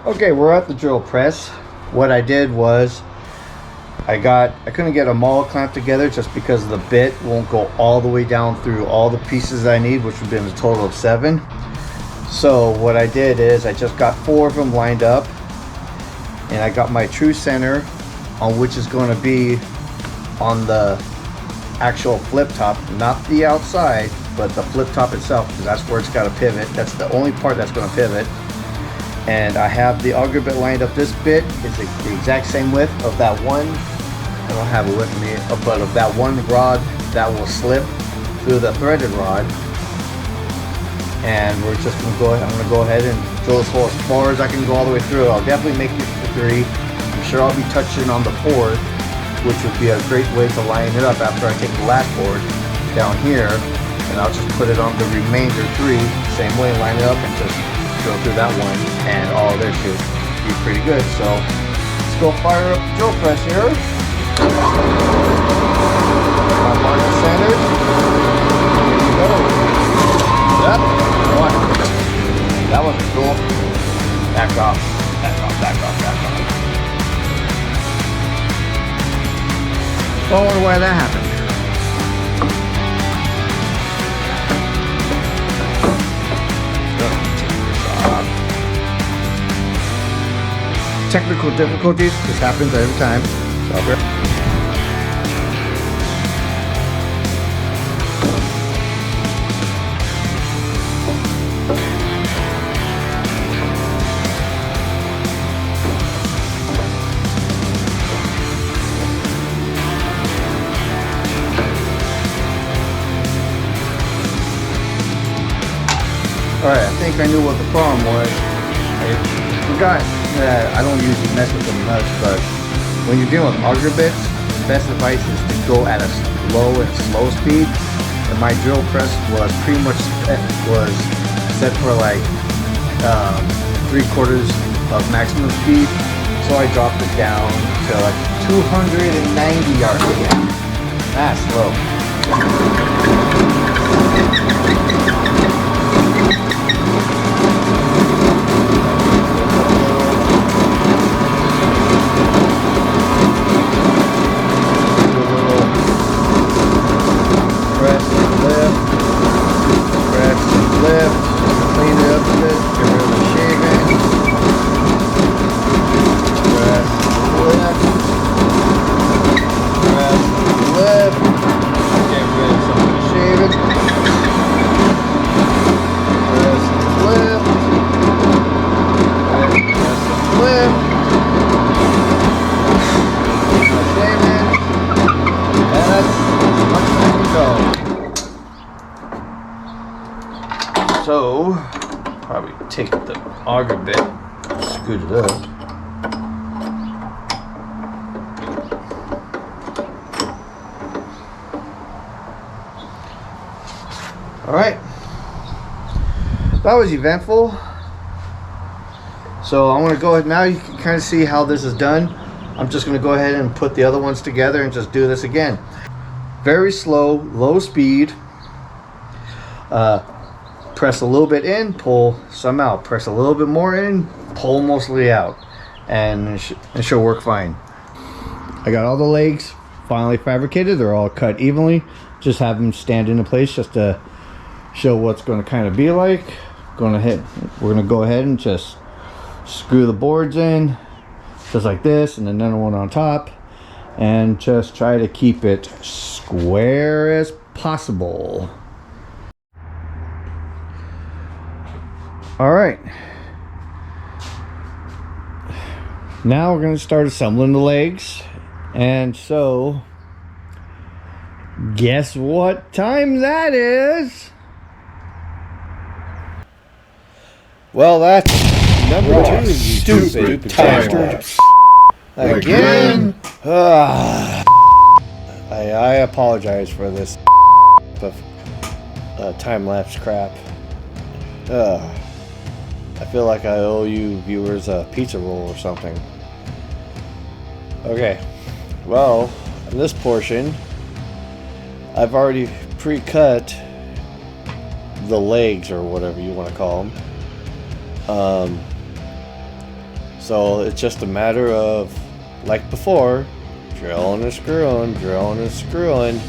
Okay, we're at the drill press. What I did was I couldn't get them all clamped together just because the bit won't go all the way down through all the pieces I need, which would be a total of 7. So what I did is I just got 4 of them lined up, and I got my true center on which is going to be on the actual flip top, not the outside, but the flip top itself, because that's where it's got to pivot. That's the only part that's going to pivot. And I have the auger bit lined up. This bit is the exact same width of that one. I don't have it with me, but of that one rod that will slip through the threaded rod. And we're just gonna go. I'm gonna go ahead and drill this hole as far as I can go all the way through. I'll definitely make it to 3. I'm sure I'll be touching on the 4th, which would be a great way to line it up after I take the last board down here, and I'll just put it on the remainder 3, same way, line it up and just drill through that one, and all there should be pretty good. So let's go fire up the drill press here. Mark the centers. Here we go. Yep. One. That was cool. Back off. Back off. Back off. Back off. I wonder why that happened. Technical difficulties. This happens every time. Alright, I think I knew what the problem was. I forgot that I don't usually mess with them much, but when you're dealing with auger bits, the best advice is to go at a low and slow speed. And my drill press was pretty much set for like 3/4 of maximum speed, so I dropped it down to like 290 RPM. That's slow. So, probably take the auger bit, scoot it up. Alright, that was eventful. So I'm going to go ahead now. You can kind of see how this is done. I'm just going to go ahead and put the other ones together and just do this again. Very slow, low speed. Press a little bit in, pull some out. Press a little bit more in, pull mostly out, and it should work fine. I got all the legs finally fabricated. They're all cut evenly. Just have them stand into place just to show what's going to kind of be like. We're going to go ahead and just screw the boards in just like this, and another one on top, and just try to keep it square as possible. All right, now we're going to start assembling the legs. And so guess what time that is? Well, that's number 2, you stupid bastard. Again? I apologize for this time-lapse crap. I feel like I owe you viewers a pizza roll or something. Okay, well, in this portion, I've already pre-cut the legs, or whatever you want to call them. So it's just a matter of, like before, drilling and screwing, drilling and screwing.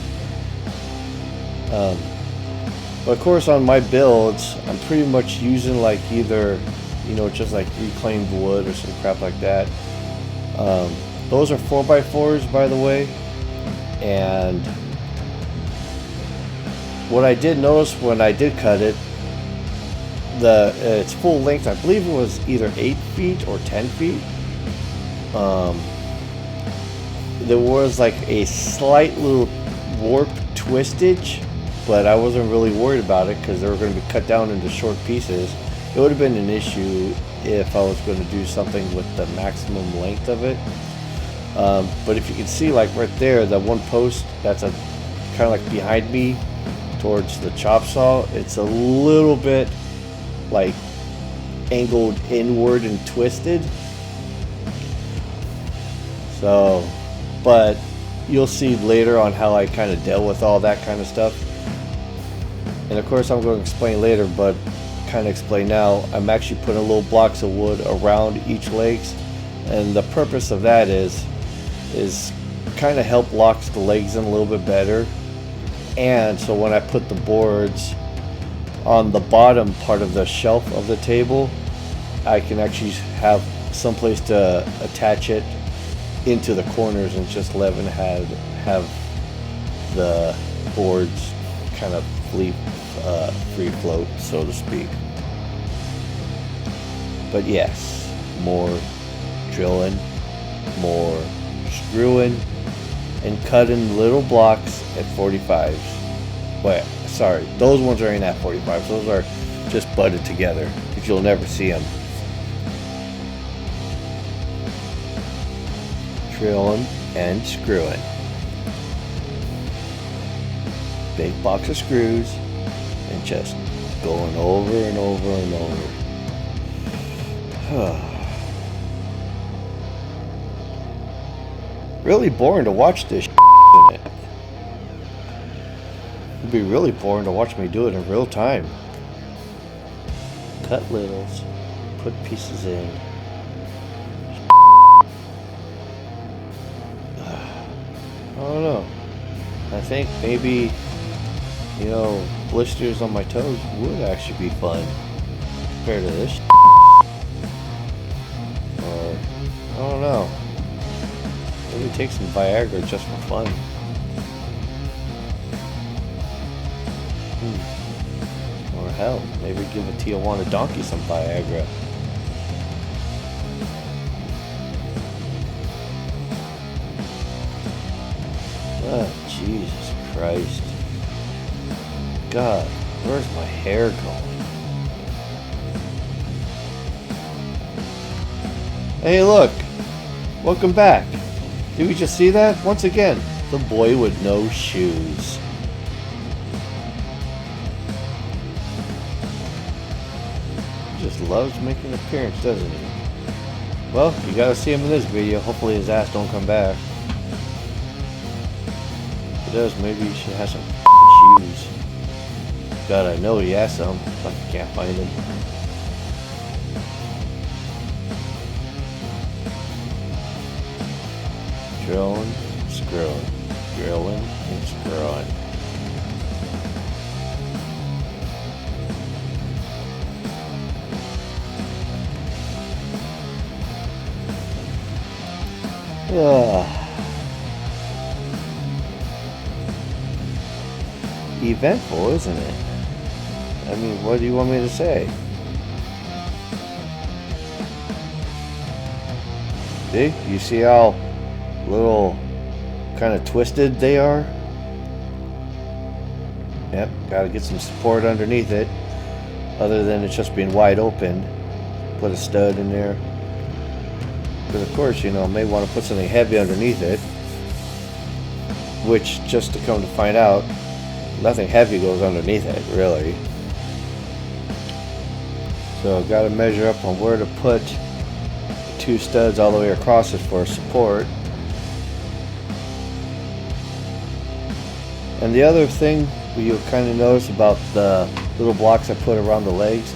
But of course on my builds, I'm pretty much using like either, you know, just like reclaimed wood or some crap like that. Those are 4x4s, by the way. And what I did notice when I did cut it, its full length, I believe it was either 8 feet or 10 feet. There was like a slight little warp twistage, but I wasn't really worried about it because they were going to be cut down into short pieces. It would have been an issue if I was going to do something with the maximum length of it. But if you can see, like right there, that one post that's a kind of like behind me towards the chop saw, it's a little bit like angled inward and twisted. So, but you'll see later on how I kind of dealt with all that kind of stuff. And of course I'm going to explain later, but kind of explain now. I'm actually putting little blocks of wood around each legs, and the purpose of that is kind of help lock the legs in a little bit better. And so when I put the boards on the bottom part of the shelf of the table, I can actually have some place to attach it into the corners and just let it have the boards kind of free float, so to speak. But yes, more drilling, more screwing, and cutting little blocks at 45s. Well, sorry, those ones are in at 45s. Those are just butted together, because you'll never see them. Drilling and screwing. Big box of screws and just going over and over and over. Really boring to watch this shit, isn't it? It'd be really boring to watch me do it in real time. Cut littles, put pieces in. I don't know. I think maybe, you know, blisters on my toes would actually be fun compared to this. Or, I don't know. Maybe take some Viagra just for fun. Or hell, maybe give a Tijuana donkey some Viagra. Oh, Jesus Christ. God, where's my hair going? Hey, look. Welcome back. Did we just see that? Once again, the boy with no shoes. He just loves making an appearance, doesn't he? Well, you gotta see him in this video. Hopefully his ass don't come back. If it does, maybe he should have some shoes. God, I know he has some, but I can't find them. Drilling, screwing, drilling, and screwing. Eventful, isn't it? I mean, what do you want me to say? See? You see how little kind of twisted they are? Yep, gotta get some support underneath it, other than it just being wide open. Put a stud in there, because of course, you know, may want to put something heavy underneath it, which, just to come to find out, nothing heavy goes underneath it, really. So gotta measure up on where to put two studs all the way across it for support. And the other thing you'll kind of notice about the little blocks I put around the legs,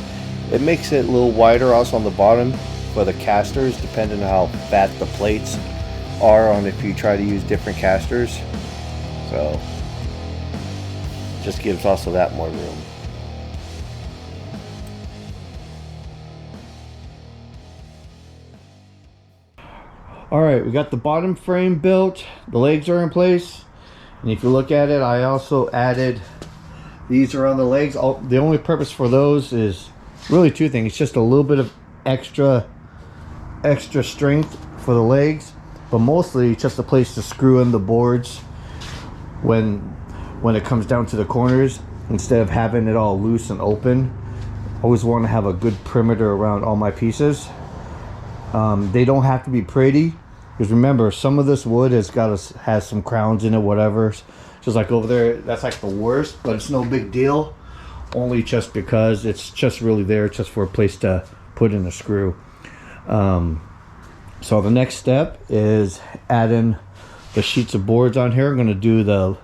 it makes it a little wider also on the bottom for the casters, depending on how fat the plates are on if you try to use different casters. So just gives also that more room. All right, we got the bottom frame built, the legs are in place, and if you look at it, I also added these around the legs. The only purpose for those is really two things. It's just a little bit of extra strength for the legs, but mostly just a place to screw in the boards when it comes down to the corners, instead of having it all loose and open. I always want to have a good perimeter around all my pieces. They don't have to be pretty, because remember, some of this wood has some crowns in it, whatever. Just like over there, that's like the worst, but it's no big deal. Only just because it's just really there just for a place to put in a screw. So the next step is adding the sheets of boards on here. I'm going to do the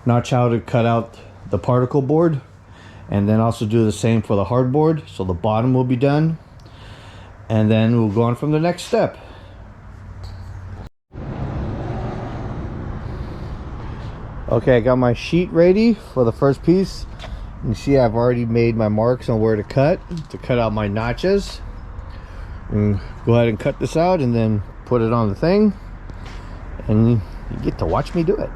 notch out to cut out the particle board, and then also do the same for the hardboard. So the bottom will be done, and then we'll go on from the next step. Okay, I got my sheet ready for the first piece. You see I've already made my marks on where to cut out my notches. And go ahead and cut this out and then put it on the thing, and you get to watch me do it.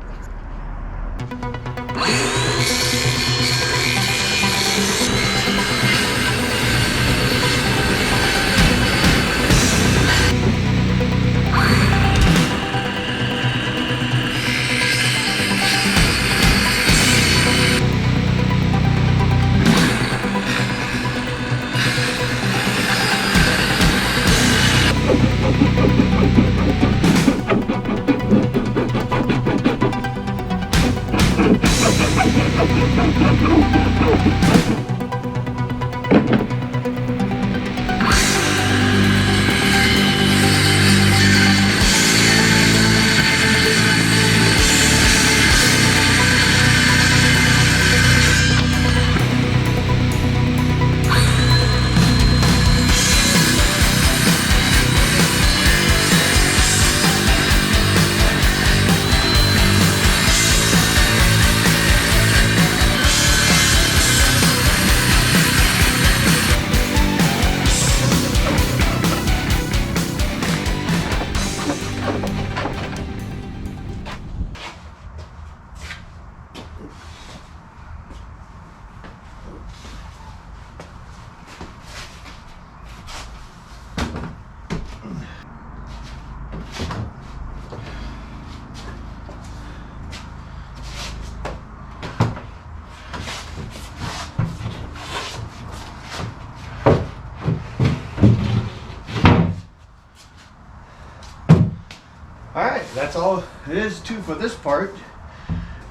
Alright, that's all it is for this part.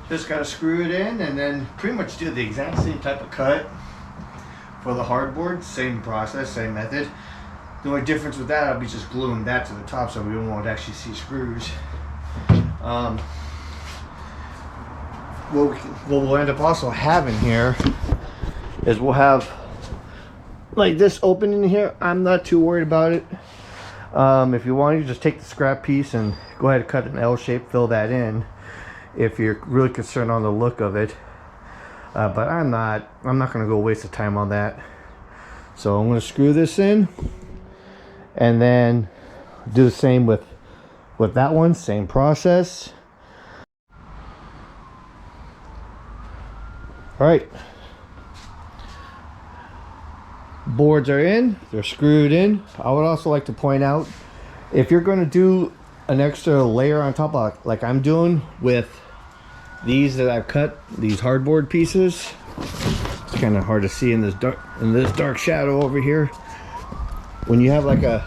Just gotta screw it in and then pretty much do the exact same type of cut for the hardboard. Same process, same method. The only difference with that, I'll be just gluing that to the top so we won't actually see screws. What we'll end up also having here is we'll have like this opening here. I'm not too worried about it. If you want, you just take the scrap piece and go ahead and cut an L shape, fill that in if you're really concerned on the look of it. But I'm not going to go waste the time on that. So I'm going to screw this in and then do the same with that one, same process. All right, boards are in, they're screwed in. I would also like to point out, if you're going to do an extra layer on top of, like I'm doing with these that I've cut, these hardboard pieces, it's kind of hard to see in this dark shadow over here. When you have like a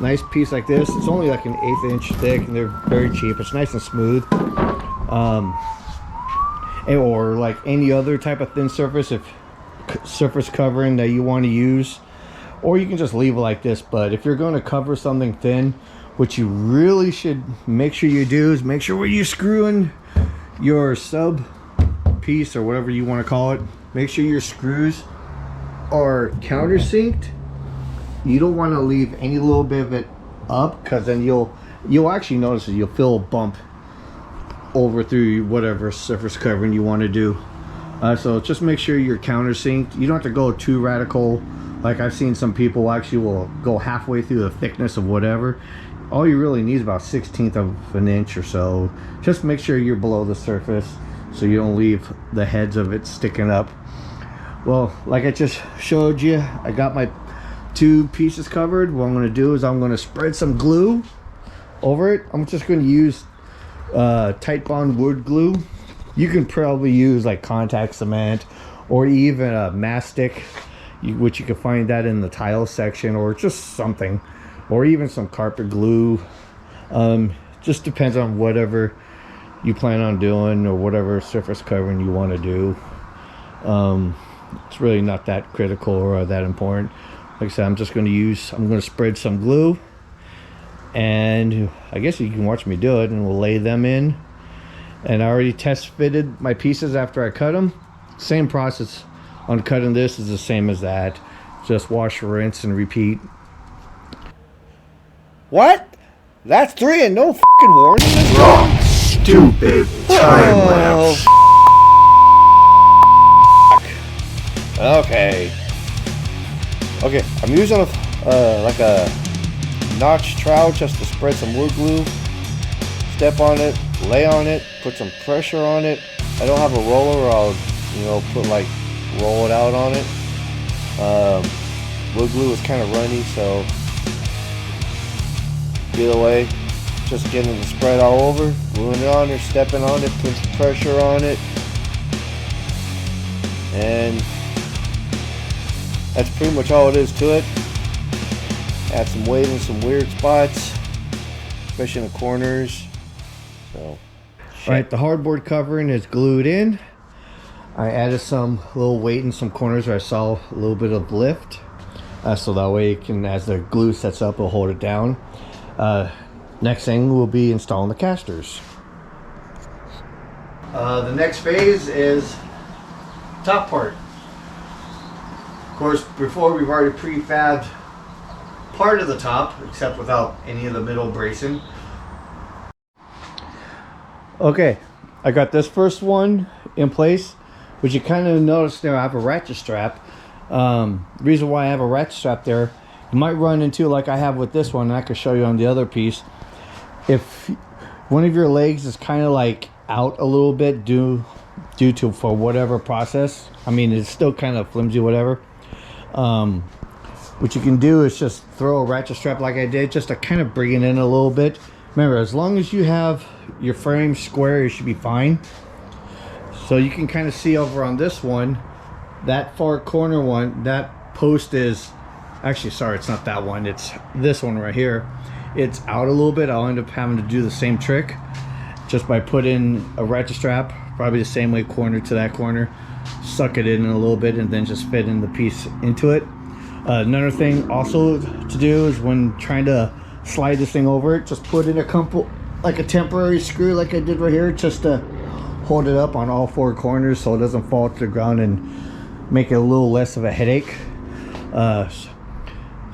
nice piece like this, it's only like an 1/8 inch thick and they're very cheap. It's nice and smooth. Or like any other type of thin surface, if surface covering that you want to use, or you can just leave it like this. But if you're going to cover something thin, what you really should make sure you do is make sure when you're screwing your sub piece or whatever you want to call it, make sure your screws are countersinked you don't want to leave any little bit of it up, because then you'll actually notice it. You'll feel a bump over through whatever surface covering you want to do. So just make sure you're countersinked. You don't have to go too radical. Like I've seen some people actually will go halfway through the thickness of whatever. All you really need is about 1/16 of an inch or so. Just make sure you're below the surface so you don't leave the heads of it sticking up. Well, like I just showed you, I got my 2 pieces covered. What I'm going to do is I'm going to spread some glue over it. I'm just going to use tight bond wood glue. You can probably use like contact cement or even a mastic, which you can find that in the tile section, or just something, or even some carpet glue. Just depends on whatever you plan on doing or whatever surface covering you want to do. It's really not that critical or that important. Like I said, I'm going to spread some glue, and I guess you can watch me do it, and we'll lay them in. And I already test fitted my pieces after I cut them. Same process on cutting this is the same as that. Just wash, rinse, and repeat. What? That's 3 and no fucking warning? Wrong. Stupid. Time lapse. Okay. Okay, I'm using like a notch trowel just to spread some wood glue. Step on it, lay on it, put some pressure on it. I don't have a roller, or I'll roll it out on it. Wood glue is kind of runny, so either way, just getting the spread all over, gluing it on there, stepping on it, putting some pressure on it, and that's pretty much all it is to it. Add some weight in some weird spots, especially in the corners. So, alright, the hardboard covering is glued in. I added some little weight in some corners where I saw a little bit of lift, so that way it can, as the glue sets up, it'll hold it down. Next thing will be installing the casters. The next phase is top part. Of course, before we've already prefabbed part of the top, except without any of the middle bracing. Okay, I got this first one in place, which you kind of notice there I have a ratchet strap. The reason why I have a ratchet strap there, you might run into, like I have with this one, and I can show you on the other piece, if one of your legs is kind of like out a little bit due to for whatever process. I mean, it's still kind of flimsy, whatever. What you can do is just throw a ratchet strap like I did, just to kind of bring it in a little bit. Remember, as long as you have your frame square, you should be fine. So you can kind of see over on this one, that far corner one, that post is actually, sorry, it's not that one, it's this one right here. It's out a little bit. I'll end up having to do the same trick just by putting a ratchet strap, probably the same way, corner to that corner, suck it in a little bit, and then just fit in the piece into it. Another thing also to do is when trying to slide this thing over it, just put in a couple, like a temporary screw like I did right here, just to hold it up on all 4 corners so it doesn't fall to the ground and make it a little less of a headache.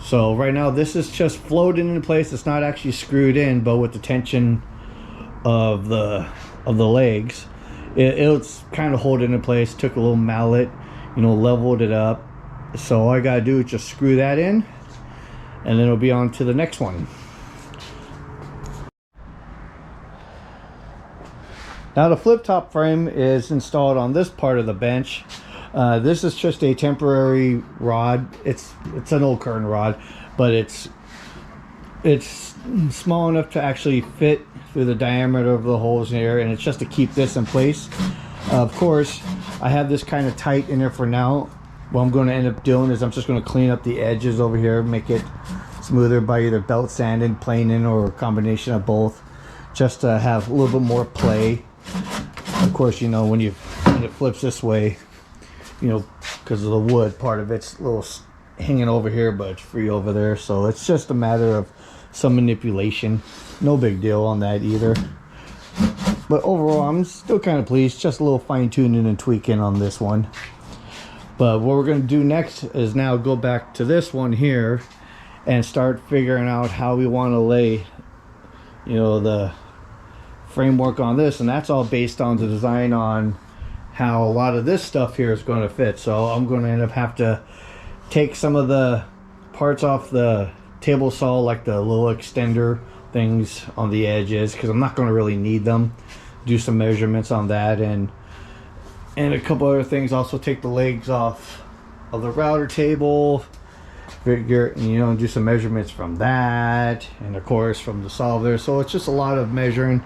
So right now this is just floating into place. It's not actually screwed in, but with the tension of the legs, it's kind of holding in place. Took a little mallet, leveled it up. So all I gotta do is just screw that in, and then it'll be on to the next one. Now the flip top frame is installed on this part of the bench. This is just a temporary rod. It's an old curtain rod, but it's small enough to actually fit through the diameter of the holes here, and it's just to keep this in place. Of course, I have this kind of tight in there for now. What I'm going to end up doing is I'm just going to clean up the edges over here, make it smoother by either belt sanding, planing, or a combination of both, just to have a little bit more play. Of course, when it flips this way, because of the wood part of it's a little hanging over here, but it's free over there. So it's just a matter of some manipulation. No big deal on that either. But overall, I'm still kind of pleased. Just a little fine tuning and tweaking on this one. But what we're going to do next is now go back to this one here and start figuring out how we want to lay, you know, the framework on this. And that's all based on the design on how a lot of this stuff here is going to fit. So I'm going to end up have to take some of the parts off the table saw, like the little extender things on the edges, because I'm not going to really need them. Do some measurements on that, and a couple other things. Also take the legs off of the router table, figure, you know, do some measurements from that, and of course from the solver. So it's just a lot of measuring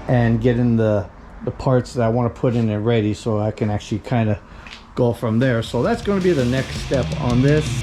and getting the parts that I want to put in there ready, so I can actually kind of go from there. So that's going to be the next step on this.